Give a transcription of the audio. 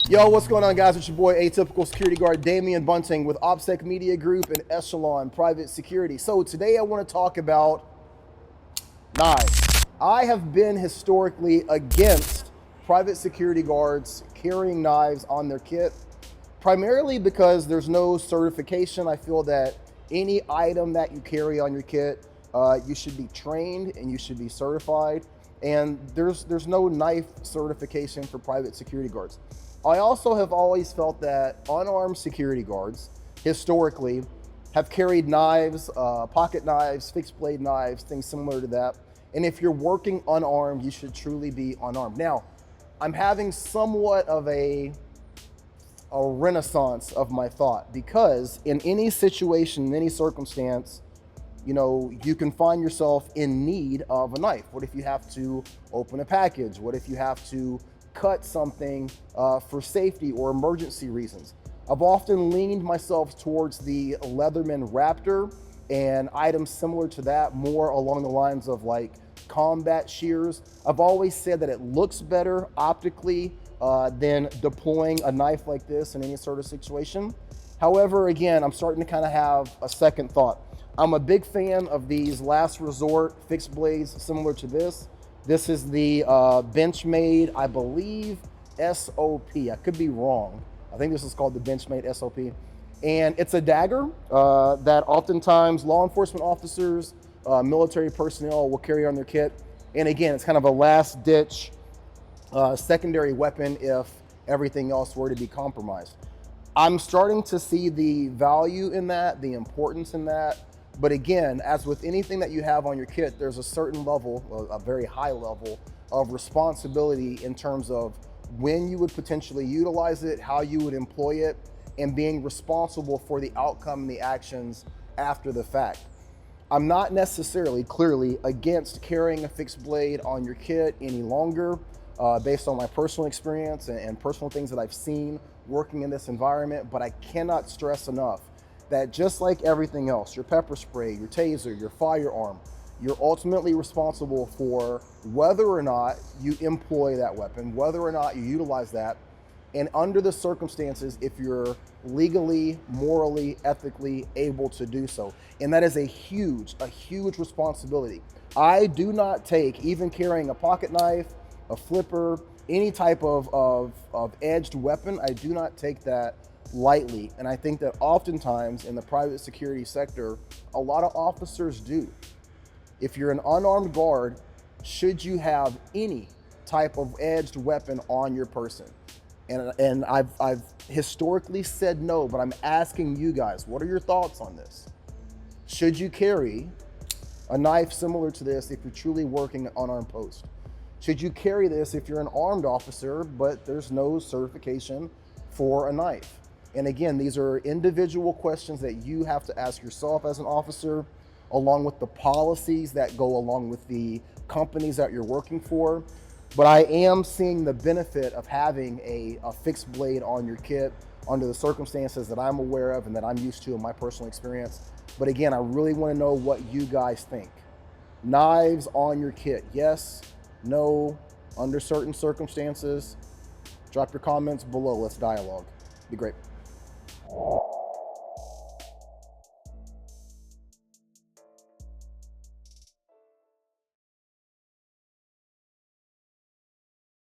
Yo, what's going on, guys? It's your boy, Atypical Security Guard Damian Bunting with OPSEC Media Group and Echelon Private Security. So today I want to talk about knives. I have been historically against private security guards carrying knives on their kit, primarily because there's no certification. I feel that any item that you carry on your kit, you should be trained and you should be certified. And there's no knife certification for private security guards. I also have always felt that unarmed security guards, historically, have carried knives, pocket knives, fixed blade knives, things similar to that. And if you're working unarmed, you should truly be unarmed. Now, I'm having somewhat of a renaissance of my thought, because in any situation, in any circumstance, you can find yourself in need of a knife. What if you have to open a package? What if you have to cut something for safety or emergency reasons? I've often leaned myself towards the Leatherman Raptor and items similar to that, more along the lines of like combat shears. I've always said that it looks better optically than deploying a knife like this in any sort of situation. However, again, I'm starting to kind of have a second thought. I'm a big fan of these last resort fixed blades similar to this. This is the Benchmade, I believe, SOP. I could be wrong. I think this is called the Benchmade SOP. And it's a dagger that oftentimes law enforcement officers, military personnel will carry on their kit. And again, it's kind of a last ditch secondary weapon if everything else were to be compromised. I'm starting to see the value in that, the importance in that. But again, as with anything that you have on your kit, there's a certain level, a very high level of responsibility in terms of when you would potentially utilize it, how you would employ it, and being responsible for the outcome and the actions after the fact. I'm not necessarily clearly against carrying a fixed blade on your kit any longer, based on my personal experience and personal things that I've seen working in this environment, but I cannot stress enough that just like everything else, your pepper spray, your taser, your firearm, you're ultimately responsible for whether or not you employ that weapon, whether or not you utilize that, and under the circumstances, if you're legally, morally, ethically able to do so. And that is a huge responsibility. I do not take, even carrying a pocket knife, a flipper, any type of edged weapon, I do not take that lightly. And I think that oftentimes in the private security sector, a lot of officers do. If you're an unarmed guard, should you have any type of edged weapon on your person? And I've historically said no, but I'm asking you guys, what are your thoughts on this? Should you carry a knife similar to this if you're truly working an unarmed post? Should you carry this if you're an armed officer, but there's no certification for a knife? And again, these are individual questions that you have to ask yourself as an officer, along with the policies that go along with the companies that you're working for. But I am seeing the benefit of having a fixed blade on your kit under the circumstances that I'm aware of and that I'm used to in my personal experience. But again, I really want to know what you guys think. Knives on your kit, yes, no, under certain circumstances? Drop your comments below. Let's dialogue. Be great.